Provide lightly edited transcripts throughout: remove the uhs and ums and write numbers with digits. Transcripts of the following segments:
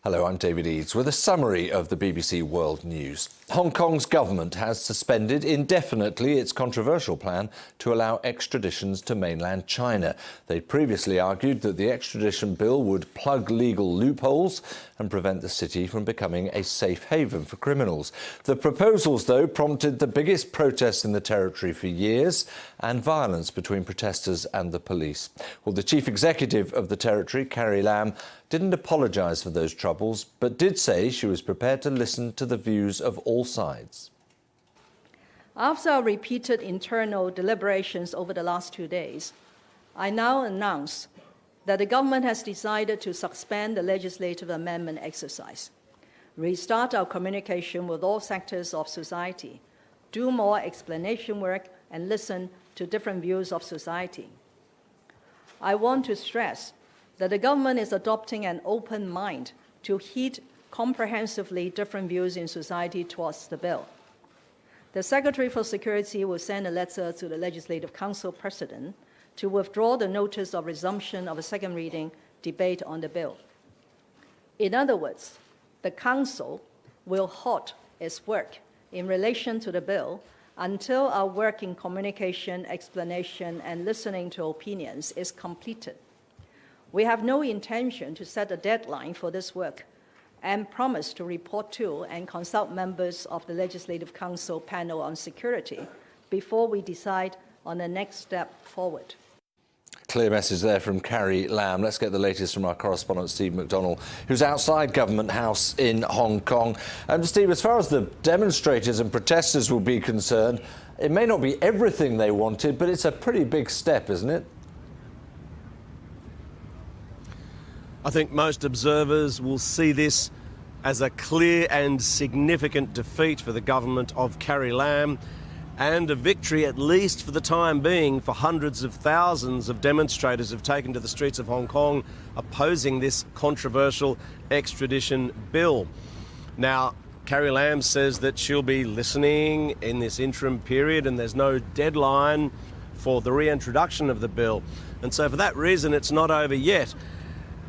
Hello, I'm David Eads with a summary of the BBC World News. Hong Kong's government has suspended indefinitely its controversial plan to allow extraditions to mainland China. They previously argued that the extradition bill would plug legal loopholes and prevent the city from becoming a safe haven for criminals. The proposals, though, prompted the biggest protests in the territory for years and violence between protesters and the police. Well, the chief executive of the territory, Carrie Lam, didn't apologise for those troubles, but did say she was prepared to listen to the views of all sides. After our repeated internal deliberations over the last 2 days, I now announce that the government has decided to suspend the legislative amendment exercise, restart our communication with all sectors of society, do more explanation work, and listen to different views of society. I want to stress that the government is adopting an open mind to heed comprehensively different views in society towards the bill. The Secretary for Security will send a letter to the Legislative Council President to withdraw the notice of resumption of a second reading debate on the bill. In other words, the Council will halt its work in relation to the bill until our work in communication, explanation, and listening to opinions is completed. We have no intention to set a deadline for this work and promise to report to and consult members of the Legislative Council panel on security before we decide on the next step forward. Clear message there from Carrie Lam. Let's get the latest from our correspondent Steve McDonnell, who's outside Government House in Hong Kong. Steve, as far as the demonstrators and protesters will be concerned, it may not be everything they wanted, but it's a pretty big step, isn't it? I think most observers will see this as a clear and significant defeat for the government of Carrie Lam and a victory, at least for the time being, for hundreds of thousands of demonstrators who've taken to the streets of Hong Kong opposing this controversial extradition bill. Now, Carrie Lam says that she'll be listening in this interim period and there's no deadline for the reintroduction of the bill. And so for that reason, it's not over yet.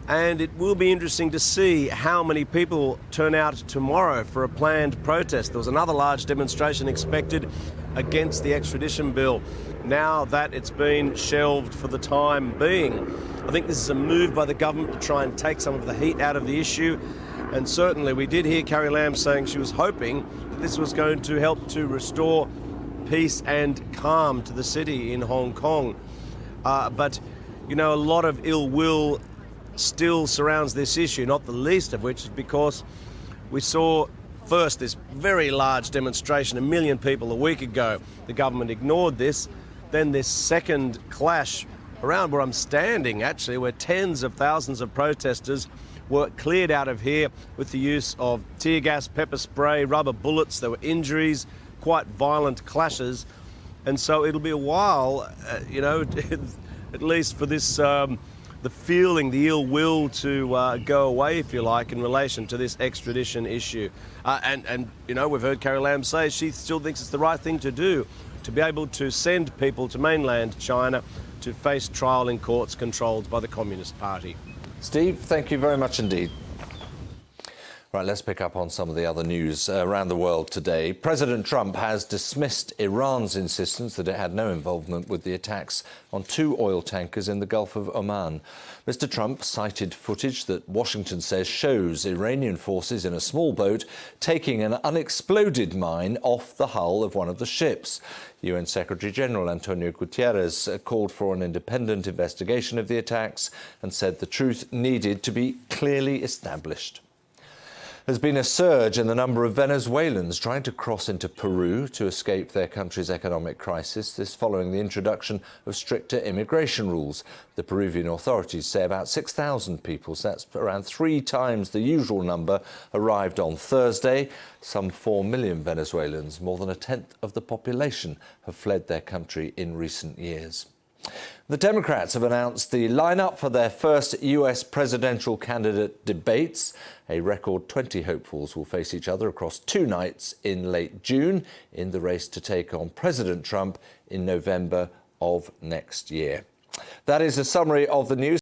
And it will be interesting to see how many people turn out tomorrow for a planned protest. There was another large demonstration expected against the extradition bill. Now that it's been shelved for the time being, I think this is a move by the government to try and take some of the heat out of the issue. And certainly we did hear Carrie Lam saying she was hoping that this was going to help to restore peace and calm to the city in Hong Kong. But, you know, a lot of ill will still surrounds this issue, not the least of which is because we saw first this very large demonstration, 1 million people a week ago. The government ignored this. Then this second clash around where I'm standing, actually, where tens of thousands of protesters were cleared out of here with the use of tear gas, pepper spray, rubber bullets. There were injuries, quite violent clashes. And so it'll be a while, you know, at least for this the feeling, the ill will to go away, if you like, in relation to this extradition issue. And you know, we've heard Carrie Lam say she still thinks it's the right thing to do, to be able to send people to mainland China to face trial in courts controlled by the Communist Party. Steve, thank you very much indeed. Right, let's pick up on some of the other news around the world today. President Trump has dismissed Iran's insistence that it had no involvement with the attacks on 2 oil tankers in the Gulf of Oman. Mr. Trump cited footage that Washington says shows Iranian forces in a small boat taking an unexploded mine off the hull of one of the ships. UN Secretary-General Antonio Guterres called for an independent investigation of the attacks and said the truth needed to be clearly established. There's been a surge in the number of Venezuelans trying to cross into Peru to escape their country's economic crisis, this following the introduction of stricter immigration rules. The Peruvian authorities say about 6,000 people, so that's around 3 times the usual number, arrived on Thursday. Some 4 million Venezuelans, more than a tenth of the population, have fled their country in recent years. The Democrats have announced the lineup for their first US presidential candidate debates. A record 20 hopefuls will face each other across 2 nights in late June in the race to take on President Trump in November of next year. That is a summary of the news.